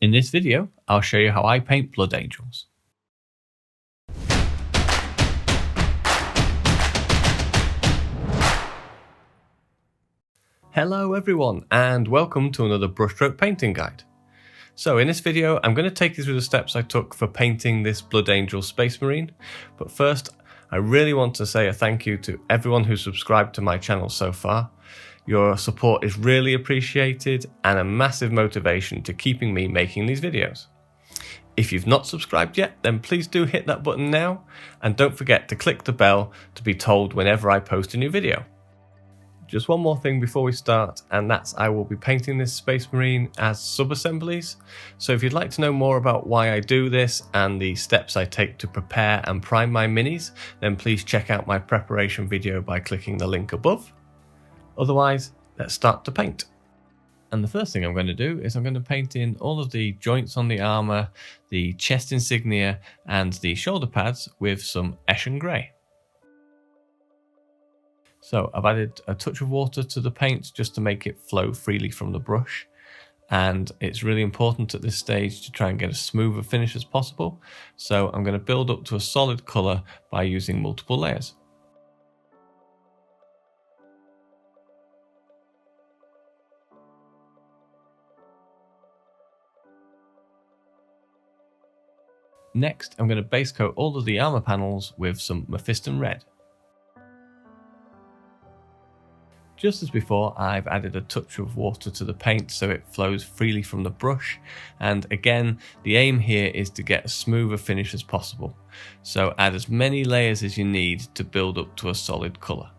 In this video, I'll show you how I paint blood angels. Hello everyone, and welcome to another brushstroke painting guide. So in this video, I'm going to take you through the steps I took for painting this Blood Angel Space Marine, but first, I really want to say a thank you to everyone who subscribed to my channel so far. Your support is really appreciated and a massive motivation to keeping me making these videos. If you've not subscribed yet, then please do hit that button now, and don't forget to click the bell to be told whenever I post a new video. Just one more thing before we start, and that's I will be painting this Space Marine as sub-assemblies. So if you'd like to know more about why I do this and the steps I take to prepare and prime my minis, then please check out my preparation video by clicking the link above. Otherwise, let's start to paint. And the first thing I'm going to do is I'm going to paint in all of the joints on the armour, the chest insignia and the shoulder pads with some ESHIN grey. So I've added a touch of water to the paint just to make it flow freely from the brush. And it's really important at this stage to try and get a smoother finish as possible. So I'm going to build up to a solid colour by using multiple layers. Next, I'm going to base coat all of the armour panels with some MEPHISTON red. Just as before, I've added a touch of water to the paint so it flows freely from the brush, and again, the aim here is to get a smoother finish as possible. So add as many layers as you need to build up to a solid colour.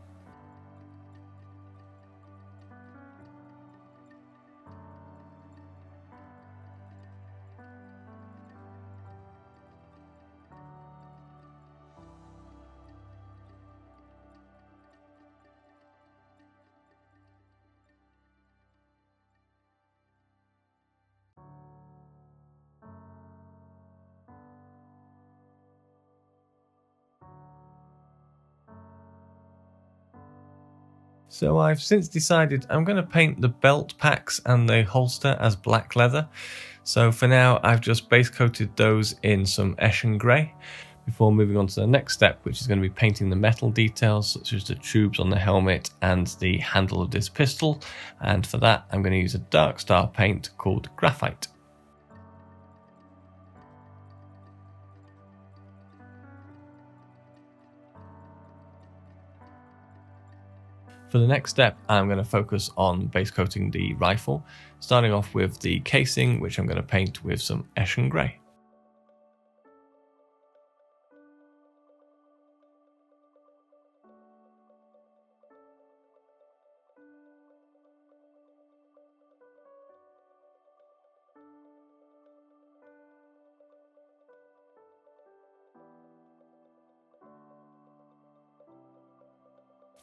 So I've since decided I'm going to paint the belt packs and the holster as black leather. So for now I've just base coated those in some ESHIN grey before moving on to the next step, which is going to be painting the metal details such as the tubes on the helmet and the handle of this pistol. And for that I'm going to use a dark star paint called GRAPHITE. For the next step, I'm going to focus on base coating the rifle, starting off with the casing, which I'm going to paint with some ESHIN grey.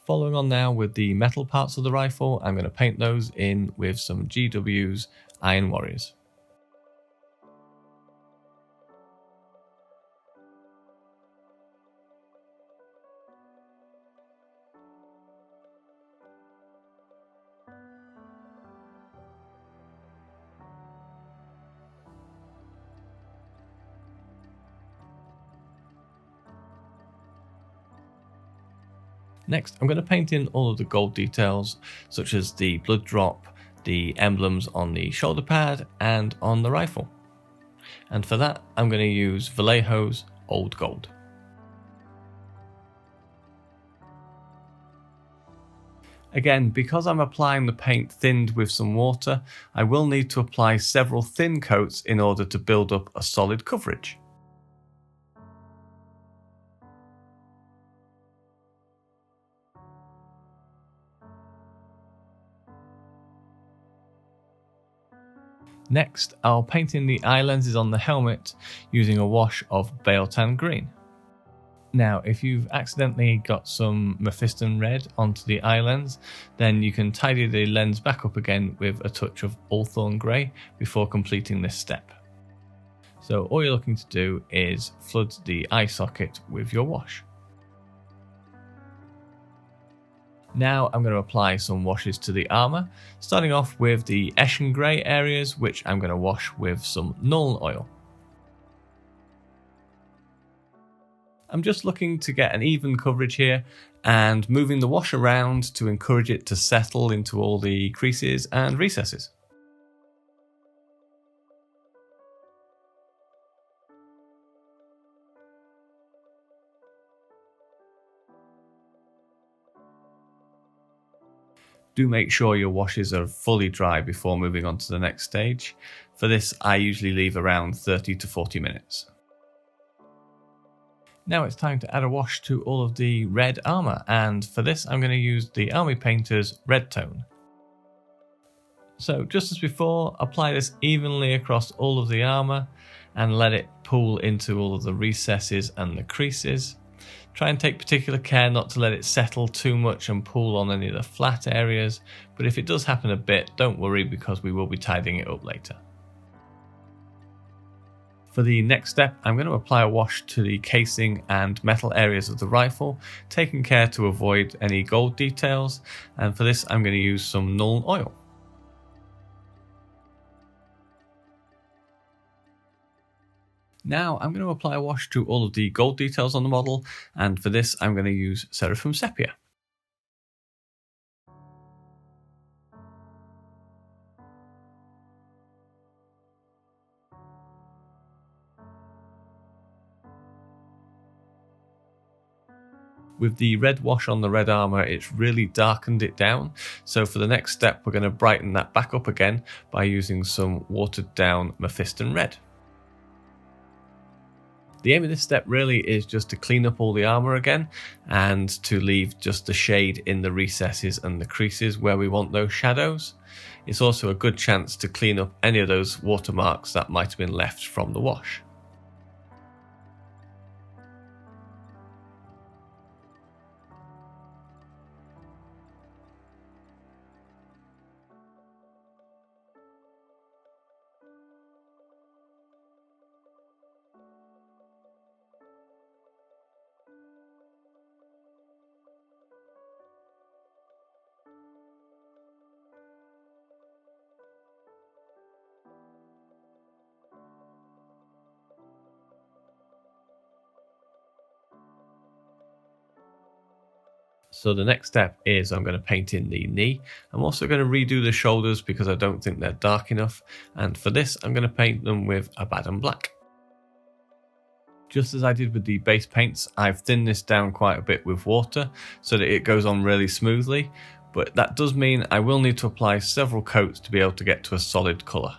Following on now with the metal parts of the rifle, I'm going to paint those in with some GW's Iron Warriors. Next, I'm going to paint in all of the gold details, such as the blood drop, the emblems on the shoulder pad and on the rifle. And for that, I'm going to use Vallejo's Old Gold. Again, because I'm applying the paint thinned with some water, I will need to apply several thin coats in order to build up a solid coverage. Next, I'll paint in the eye lenses on the helmet using a wash of BIEL-TAN green. Now, if you've accidentally got some MEPHISTON red onto the eye lens, then you can tidy the lens back up again with a touch of Bullthorn grey before completing this step. So all you're looking to do is flood the eye socket with your wash. Now I'm going to apply some washes to the armour, starting off with the ESHIN grey areas, which I'm going to wash with some NULN oil. I'm just looking to get an even coverage here and moving the wash around to encourage it to settle into all the creases and recesses. Do make sure your washes are fully dry before moving on to the next stage. For this, I usually leave around 30 to 40 minutes. Now it's time to add a wash to all of the red armour, and for this I'm going to use the Army Painter's red tone. So just as before, apply this evenly across all of the armour and let it pool into all of the recesses and the creases. Try and take particular care not to let it settle too much and pool on any of the flat areas, but if it does happen a bit, don't worry because we will be tidying it up later. For the next step, I'm going to apply a wash to the casing and metal areas of the rifle, taking care to avoid any gold details, and for this I'm going to use some NULN oil. Now I'm going to apply a wash to all of the gold details on the model, and for this I'm going to use SERAPHIM Sepia. With the red wash on the red armour, it's really darkened it down, so for the next step we're going to brighten that back up again by using some watered down MEPHISTON red. The aim of this step really is just to clean up all the armour again and to leave just the shade in the recesses and the creases where we want those shadows. It's also a good chance to clean up any of those watermarks that might have been left from the wash. So the next step is I'm going to paint in the knee. I'm also going to redo the shoulders because I don't think they're dark enough, and for this I'm going to paint them with ABADDON black. Just as I did with the base paints, I've thinned this down quite a bit with water so that it goes on really smoothly, but that does mean I will need to apply several coats to be able to get to a solid colour.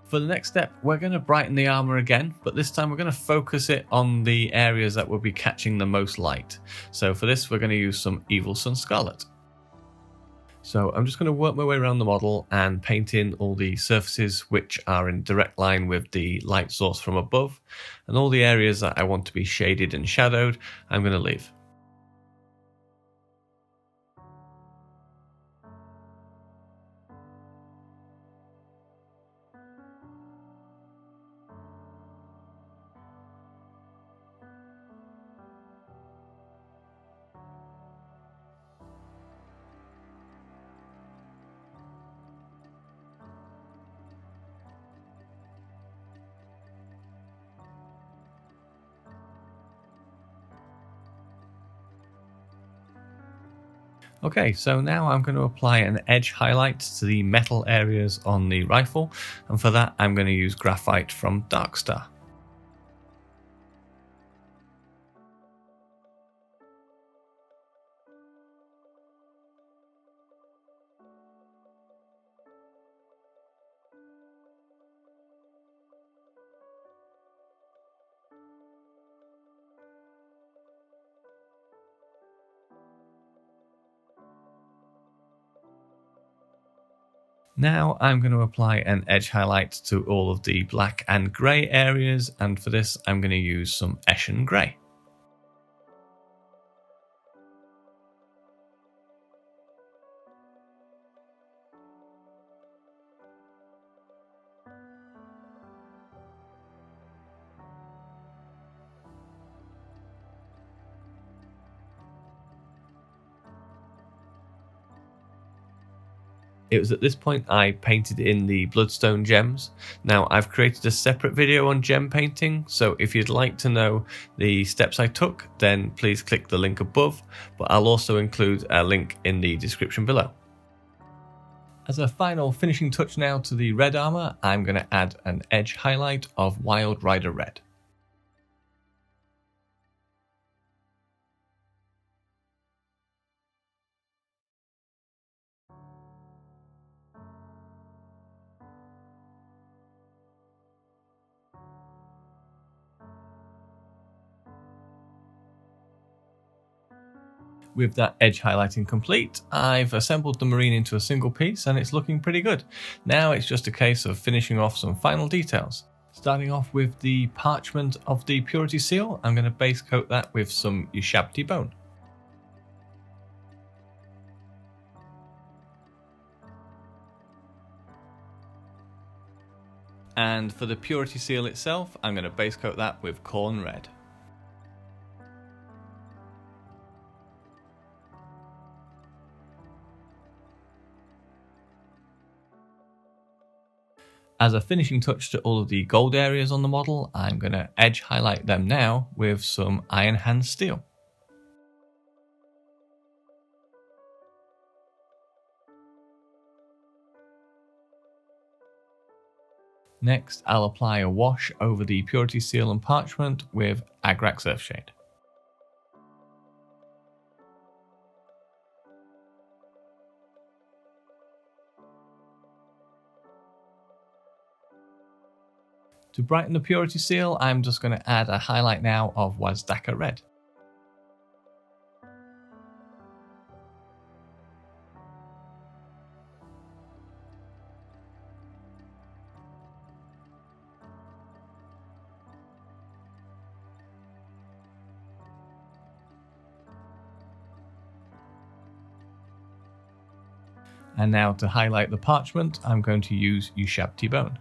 For the next step, we're going to brighten the armour again, but this time we're going to focus it on the areas that will be catching the most light. So for this, we're going to use some Evil Sunz Scarlet. So I'm just going to work my way around the model and paint in all the surfaces which are in direct line with the light source from above, and all the areas that I want to be shaded and shadowed, I'm going to leave. Okay, so now I'm going to apply an edge highlight to the metal areas on the rifle, and for that I'm going to use graphite from Darkstar. Now I'm going to apply an edge highlight to all of the black and grey areas, and for this I'm going to use some ESHIN grey. It was at this point I painted in the bloodstone gems. Now I've created a separate video on gem painting, so if you'd like to know the steps I took, then please click the link above, but I'll also include a link in the description below. As a final finishing touch now to the red armour, I'm going to add an edge highlight of Wild Rider Red. With that edge highlighting complete, I've assembled the marine into a single piece and it's looking pretty good. Now it's just a case of finishing off some final details. Starting off with the parchment of the purity seal, I'm going to base coat that with some USHABTI bone. And for the purity seal itself, I'm going to base coat that with KHORNE red. As a finishing touch to all of the gold areas on the model, I'm going to edge highlight them now with some iron hand steel. Next, I'll apply a wash over the purity seal and parchment with AGRAX EARTHSHADE. To brighten the purity seal, I'm just going to add a highlight now of WAZDAKKA red. And now to highlight the parchment, I'm going to use USHABTI bone.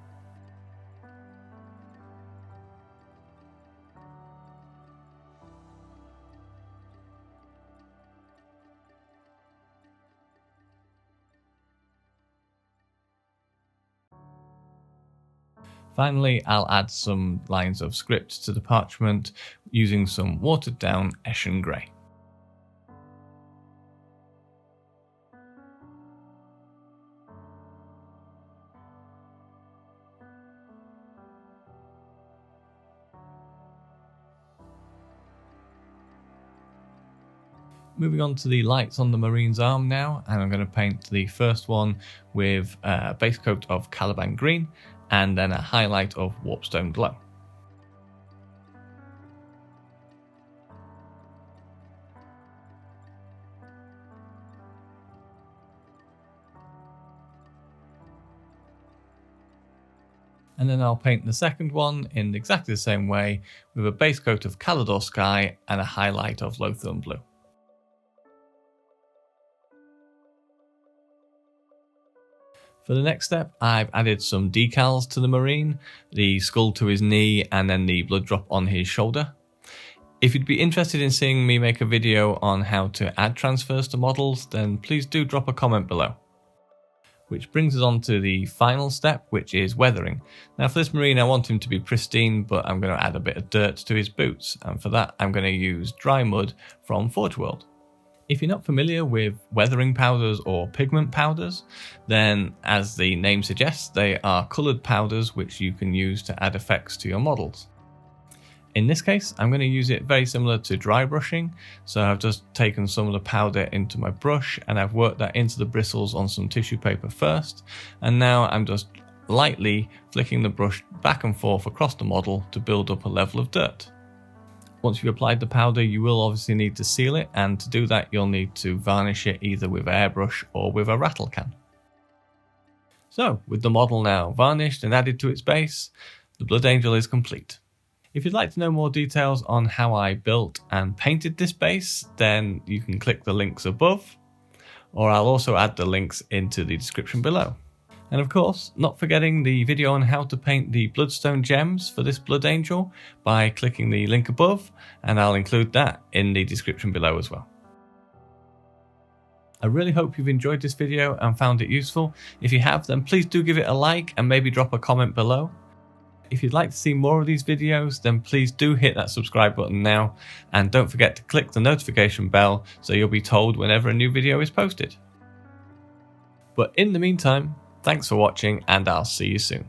Finally, I'll add some lines of script to the parchment using some watered down ESHIN grey. Moving on to the lights on the marine's arm now, and I'm going to paint the first one with a base coat of CALIBAN green and then a highlight of warpstone glow. And then I'll paint the second one in exactly the same way with a base coat of CALADOR sky and a highlight of Lothian blue. For the next step, I've added some decals to the marine, the skull to his knee and then the blood drop on his shoulder. If you'd be interested in seeing me make a video on how to add transfers to models, then please do drop a comment below. Which brings us on to the final step, which is weathering. Now for this marine I want him to be pristine, but I'm going to add a bit of dirt to his boots, and for that I'm going to use dry mud from Forge World. If you're not familiar with weathering powders or pigment powders, then as the name suggests, they are coloured powders which you can use to add effects to your models. In this case, I'm going to use it very similar to dry brushing, so I've just taken some of the powder into my brush and I've worked that into the bristles on some tissue paper first, and now I'm just lightly flicking the brush back and forth across the model to build up a level of dirt. Once you've applied the powder, you will obviously need to seal it, and to do that you'll need to varnish it either with airbrush or with a rattle can. So, with the model now varnished and added to its base, the Blood Angel is complete. If you'd like to know more details on how I built and painted this base, then you can click the links above, or I'll also add the links into the description below. And of course, not forgetting the video on how to paint the bloodstone gems for this Blood Angel by clicking the link above, and I'll include that in the description below as well. I really hope you've enjoyed this video and found it useful. If you have, then please do give it a like and maybe drop a comment below. If you'd like to see more of these videos, then please do hit that subscribe button now, and don't forget to click the notification bell so you'll be told whenever a new video is posted. But in the meantime, thanks for watching, and I'll see you soon.